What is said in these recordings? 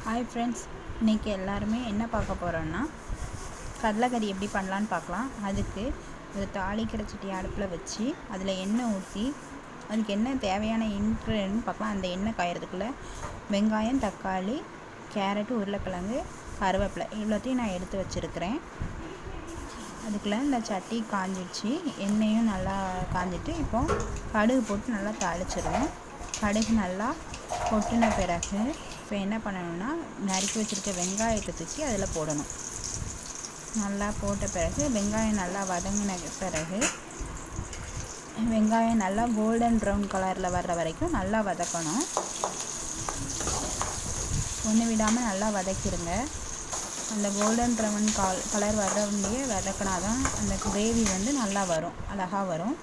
Hi friends, இன்றைக்கி எல்லாருமே என்ன பார்க்க போகிறோன்னா கடலைக்கறி எப்படி பண்ணலான்னு பார்க்கலாம். அதுக்கு ஒரு தாளிக்கிற சட்டி அடுப்பில் வச்சு அதில் எண்ணெய் ஊற்றி அதுக்கு என்ன தேவையான இன்க்ரீடியன்ட் பார்க்கலாம். அந்த எண்ணெய் காயறதுக்குள்ளே வெங்காயம், தக்காளி, கேரட்டு, உருளைக்கிழங்கு, கருவேப்பிலை இவ்வளோத்தையும் நான் எடுத்து வச்சுருக்கிறேன். அதுக்குள்ளே இந்த சட்டி காஞ்சிடுச்சு, எண்ணெயும் நல்லா காஞ்சிட்டு இப்போது கடுகு போட்டு நல்லா தாளிச்சிடுவோம். கடுகு நல்லா கொட்டின பிறகு இப்போ என்ன பண்ணணும்னா நறுக்கி வச்சுருக்க வெங்காயத்தை தூக்கி அதில் போடணும். நல்லா போட்ட பிறகு வெங்காயம் நல்லா வதங்கின பிறகு வெங்காயம் நல்லா கோல்டன் ப்ரௌன் கலரில் வர்ற வரைக்கும் நல்லா வதக்கணும். ஒன்று விடாமல் நல்லா வதக்கிடுங்க. அந்த கோல்டன் ப்ரௌன் கலர் வர்றவங்களையே வதக்கினாதான் அந்த கிரேவி நல்லா வரும், அழகாக வரும்.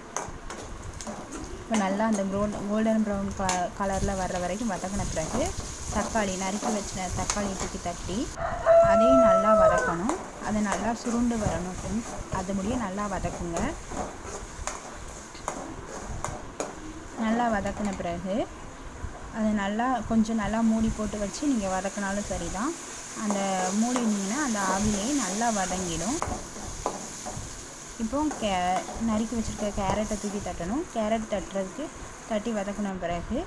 இப்போ நல்லா அந்த கோல்டன் ப்ரௌன் கலரில் வர்ற வரைக்கும் வதக்கின பிறகு தக்காளி நறுக்கி வச்ச தக்காளி தட்டி அதையும் நல்லா வதக்கணும். அதை நல்லா சுருண்டு வரணும் ஃப்ரெண்ட்ஸ். அது முடிய நல்லா வதக்குங்க. நல்லா வதக்கின பிறகு அது கொஞ்சம் நல்லா மூடி போட்டு வச்சு நீங்கள் வதக்கினாலும் சரி தான். அந்த மூடினீங்கன்னா அந்த ஆவிலேயே நல்லா வதங்கிடும். இப்போ நறுக்கி வச்சுருக்க கேரட்டை தூக்கி தட்டணும். கேரட் தட்டி வதக்கின பிறகு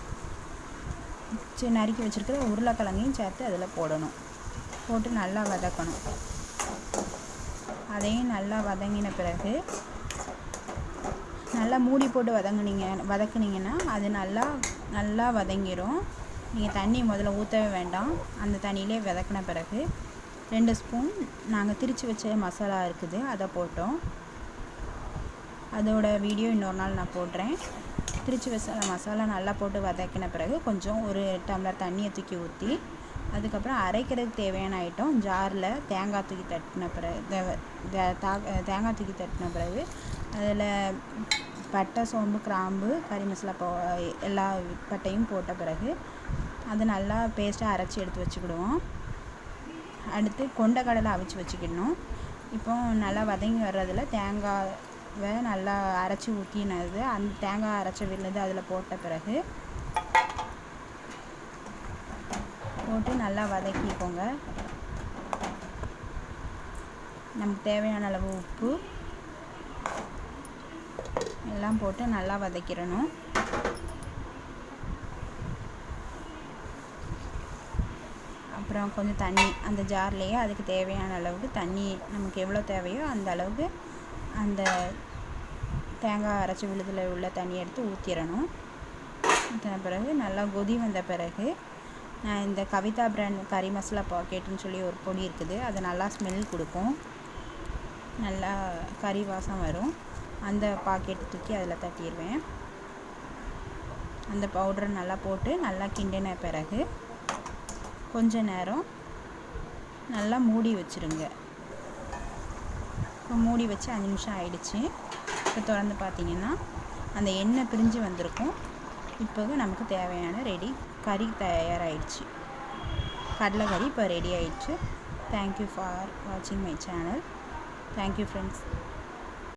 நறுக்கி வச்சுருக்கிற உருளைக்கிழங்கையும் சேர்த்து அதில் போடணும். போட்டு நல்லா வதக்கணும். அதையும் நல்லா வதங்கின பிறகு நல்லா மூடி போட்டு வதக்குனீங்கன்னா அது நல்லா வதங்கிடும். நீங்கள் தண்ணி முதல்ல ஊற்றவே வேண்டாம். அந்த தண்ணியிலே வதக்கின பிறகு 2 ஸ்பூன் நாங்கள் திரித்து வச்ச மசாலா இருக்குது, அதை போட்டோம். அதோட வீடியோ இன்னொரு நாள் நான் போடுறேன். திரித்து வச்ச மசாலா நல்லா போட்டு வதக்கின பிறகு கொஞ்சம் ஒரு டம்ளர் தண்ணியை தூக்கி ஊற்றி அதுக்கப்புறம் அரைக்கிறதுக்கு தேவையான ஐட்டம் ஜாரில் தேங்காய் தூக்கி தட்டின பிறகு அதில் பட்டை, சோம்பு, கிராம்பு, கறி மசாலா எல்லா பட்டையும் போட்ட பிறகு அதை நல்லா பேஸ்ட்டாக அரைச்சி எடுத்து வச்சுக்கிடுவோம். அடுத்து கொண்டக்கடலை அவிச்சு வச்சுக்கிடணும். இப்போ நல்லா வதங்கி வர்றதில் தேங்காவை நல்லா அரைச்சி ஊற்றினது அந்த தேங்காய் அரைச்சி விழுது அதில் போட்ட பிறகு போட்டு நல்லா வதக்கிக்கோங்க. நமக்கு தேவையான அளவு உப்பு எல்லாம் போட்டு நல்லா வதக்கிடணும். அப்புறம் கொஞ்சம் தண்ணி அந்த ஜார்லேயே அதுக்கு தேவையான அளவுக்கு தண்ணி நமக்கு எவ்வளோ தேவையோ அந்த அளவுக்கு அந்த தேங்காய் அரைச்சி விழுதில் உள்ள தண்ணி எடுத்து ஊற்றிடணும். ஊற்றின பிறகு நல்லா கொதி வந்த பிறகு நான் இந்த கவிதா பிராண்ட் கறி மசாலா பாக்கெட்டுன்னு சொல்லி ஒரு பொடி இருக்குது, அது நல்லா ஸ்மெல் கொடுக்கும், நல்லா கறி வாசம் வரும். அந்த பாக்கெட்டு தூக்கி அதில் தட்டிடுவேன். அந்த பவுடரை நல்லா போட்டு நல்லா கிண்டின பிறகு கொஞ்ச நேரம் நல்லா மூடி வச்சுருங்க. இப்போ மூடி வச்சு 5 நிமிஷம் ஆயிடுச்சு. இப்போ திறந்து பார்த்தீங்கன்னா அந்த எண்ணெய் பிரிஞ்சு வந்திருக்கும். இப்போ நமக்கு தேவையான கறி தயாராகிடுச்சு. கடலை கறி இப்போ ரெடி ஆயிடுச்சு. தேங்க்யூ ஃபார் வாட்சிங் மை சேனல். Thank you friends.